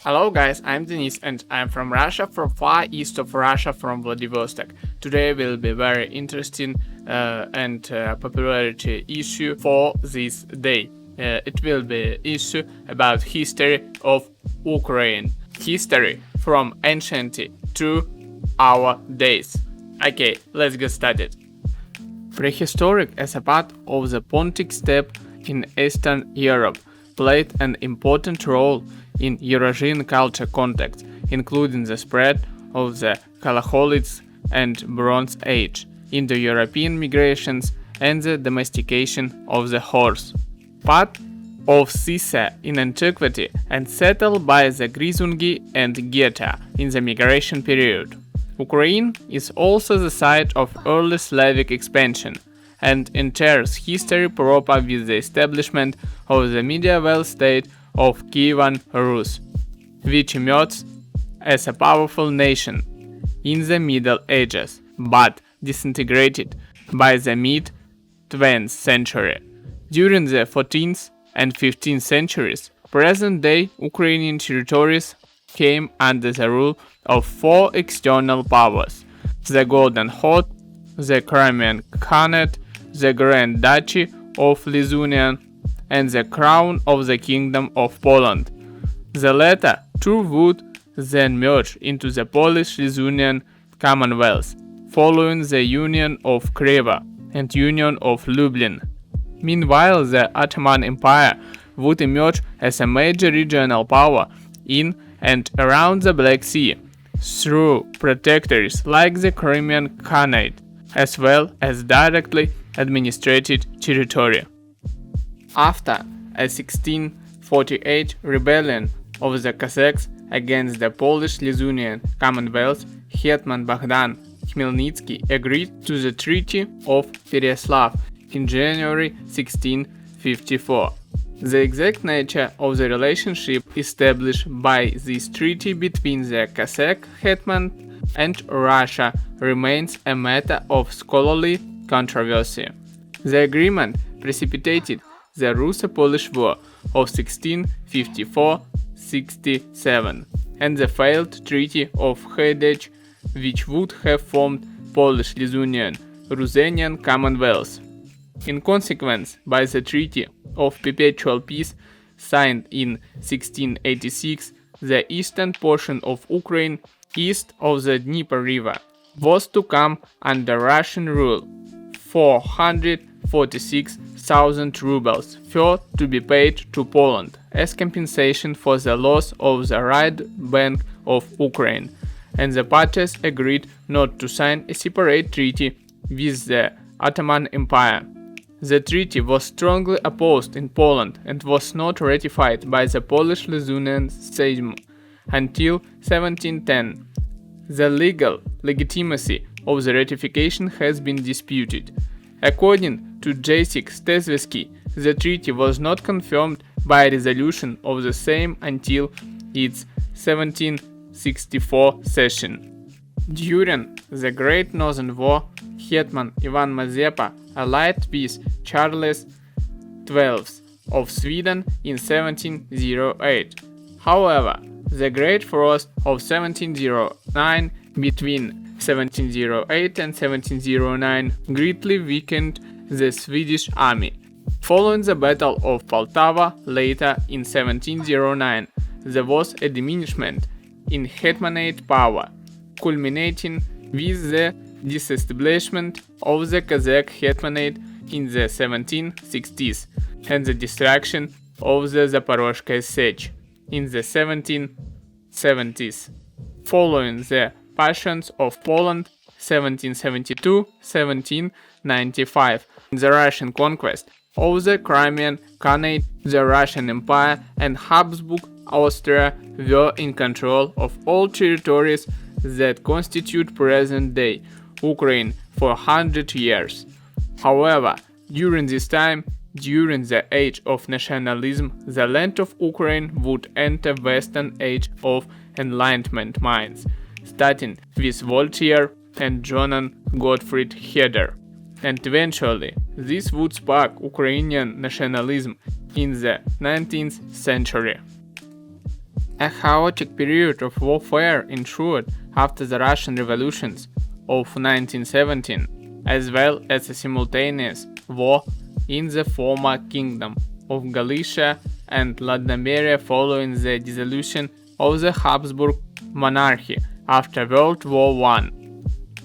Hello guys, I'm Denis and I'm from Russia, from far east of Russia, from Vladivostok. Today will be very interesting and popularity issue for this day. It will be issue about history of Ukraine. History from ancient to our days. Okay, let's get started. Prehistoric as a part of the Pontic steppe in Eastern Europe played an important role in Eurasian culture context, including the spread of the Chalcolithic and Bronze Age, Indo-European migrations, and the domestication of the horse. Part of Sicily in antiquity and settled by the Grisungi and Geta in the migration period. Ukraine is also the site of early Slavic expansion and enters history proper with the establishment of the medieval state of Kievan Rus, which emerged as a powerful nation in the Middle Ages, but disintegrated by the mid-20th century. During the 14th and 15th centuries, present-day Ukrainian territories came under the rule of four external powers: the Golden Horde, the Crimean Khanate, the Grand Duchy of Lithuania, and the Crown of the Kingdom of Poland. The latter two would then merge into the Polish-Lithuanian Commonwealth, following the Union of Kryvyi and Union of Lublin. Meanwhile, the Ottoman Empire would emerge as a major regional power in and around the Black Sea, through protectorates like the Crimean Khanate, as well as directly administered territory. After a 1648 rebellion of the Cossacks against the Polish-Lithuanian Commonwealth, Hetman Bogdan Khmelnytsky agreed to the Treaty of Fereslav in January 1654. The exact nature of the relationship established by this treaty between the Cossack hetman and Russia remains a matter of scholarly controversy. The agreement precipitated the Russo-Polish War of 1654-67 and the failed Treaty of Haidach, which would have formed Polish-Lithuanian Ruthenian Commonwealth. In consequence, by the Treaty of Perpetual Peace signed in 1686, the eastern portion of Ukraine, east of the Dnieper River, was to come under Russian rule. 446,000 rubles were to be paid to Poland as compensation for the loss of the right bank of Ukraine, and the parties agreed not to sign a separate treaty with the Ottoman Empire. The treaty was strongly opposed in Poland and was not ratified by the Polish-Lithuanian Sejm until 1710. The legal legitimacy of the ratification has been disputed. According to Jacek Stezwski, the treaty was not confirmed by a resolution of the Sejm until its 1764 session. During the Great Northern War, Hetman Ivan Mazepa allied with Charles XII of Sweden in 1708. However, the Great Frost of 1709 between 1708 and 1709 greatly weakened the Swedish army. Following the Battle of Poltava later in 1709, there was a diminishment in hetmanate power, culminating with the disestablishment of the Kazakh hetmanate in the 1760s and the destruction of the Zaporozhskaya Sech in the 1770s. Following the Partitions of Poland 1772-1795, the Russian conquest of the Crimean Khanate, the Russian Empire and Habsburg Austria were in control of all territories that constitute present-day Ukraine for 100 years. However, during this time, during the age of nationalism, the land of Ukraine would enter Western age of Enlightenment minds, starting with Voltaire and Johann Gottfried Herder, and eventually this would spark Ukrainian nationalism in the 19th century. A chaotic period of warfare ensued after the Russian revolutions of 1917, as well as a simultaneous war in the former Kingdom of Galicia and Lodomeria following the dissolution of the Habsburg monarchy after World War I.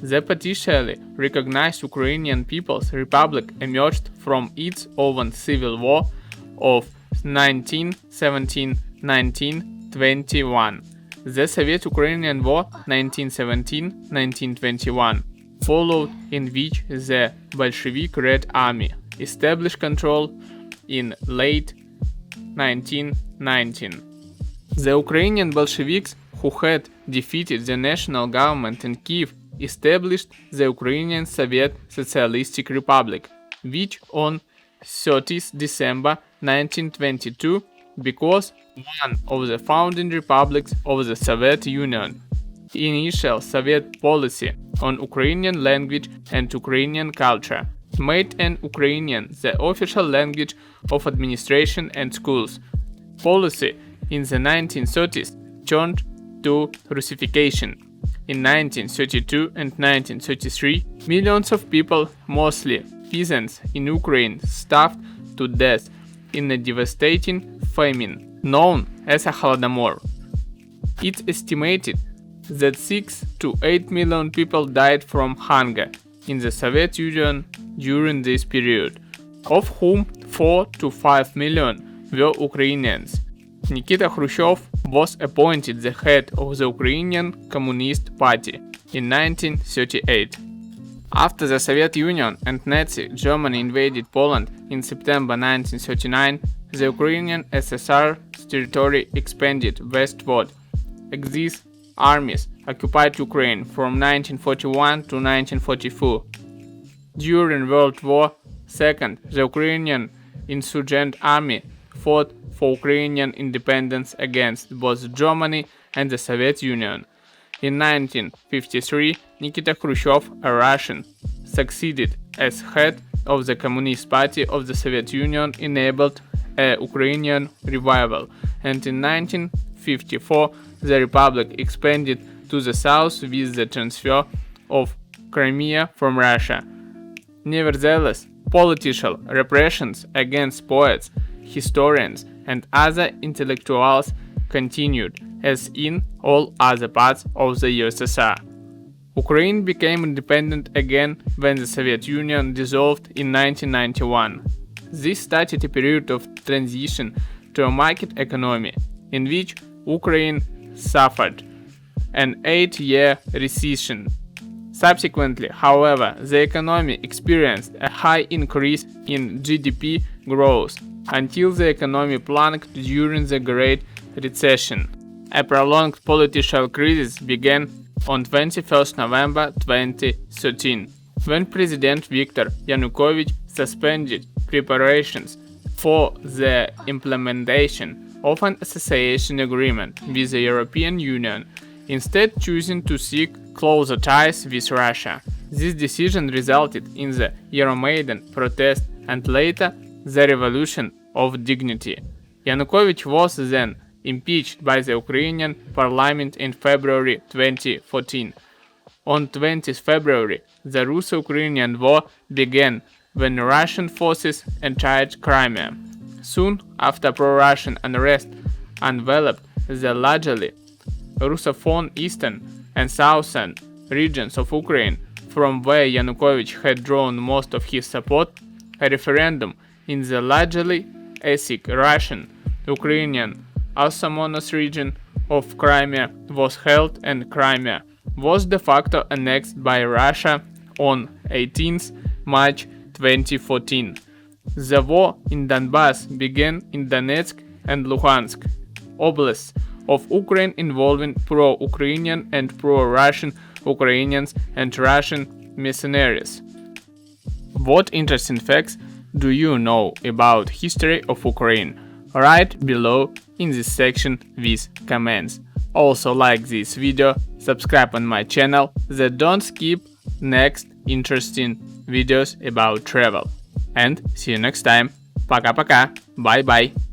The partially recognized Ukrainian People's Republic emerged from its own civil war of 1917-1921. The Soviet-Ukrainian War 1917-1921 followed, in which the Bolshevik Red Army established control in late 1919. The Ukrainian Bolsheviks, who had defeated the national government in Kiev, established the Ukrainian Soviet Socialistic Republic, which on 30th December 1922 because one of the founding republics of the Soviet Union. Initial Soviet policy on Ukrainian language and Ukrainian culture made an Ukrainian the official language of administration and schools. Policy in the 1930s turned to Russification. In 1932 and 1933, millions of people, mostly peasants in Ukraine, starved to death in a devastating famine known as a Holodomor. It's estimated that 6 to 8 million people died from hunger in the Soviet Union during this period, of whom 4 to 5 million were Ukrainians. Nikita Khrushchev was appointed the head of the Ukrainian Communist Party in 1938. After the Soviet Union and Nazi Germany invaded Poland in September 1939, the Ukrainian SSR's territory expanded westward. Axis armies occupied Ukraine from 1941 to 1944. During World War II, the Ukrainian insurgent army fought for Ukrainian independence against both Germany and the Soviet Union. In 1953, Nikita Khrushchev, a Russian, succeeded as head of the Communist Party of the Soviet Union, enabled a Ukrainian revival, and in 1954 the republic expanded to the south with the transfer of Crimea from Russia. Nevertheless, political repressions against poets, historians, and other intellectuals continued, as in all other parts of the USSR. Ukraine became independent again when the Soviet Union dissolved in 1991. This started a period of transition to a market economy, in which Ukraine suffered an 8-year recession. Subsequently, however, the economy experienced a high increase in GDP growth until the economy plunged during the Great Recession. A prolonged political crisis began on 21 November 2013, when President Viktor Yanukovych suspended preparations for the implementation of an association agreement with the European Union, instead choosing to seek closer ties with Russia. This decision resulted in the Euromaidan protest and later the Revolution of Dignity. Yanukovych was then impeached by the Ukrainian parliament in February 2014. On 20 February, the Russo-Ukrainian War began when Russian forces entered Crimea. Soon after, pro-Russian unrest enveloped the largely Russophone eastern and southern regions of Ukraine, from where Yanukovych had drawn most of his support. A referendum in the largely ethnic Russian Ukrainian autonomous region of Crimea was held, and Crimea was de facto annexed by Russia on 18 March 2014. The war in Donbass began in Donetsk and Luhansk oblasts of Ukraine, involving pro-Ukrainian and pro-Russian Ukrainians and Russian mercenaries. What interesting facts do you know about history of Ukraine? Write below in this section with comments. Also like this video, subscribe on my channel, that don't skip next interesting videos about travel. And see you next time. Пока-пока. Bye-bye.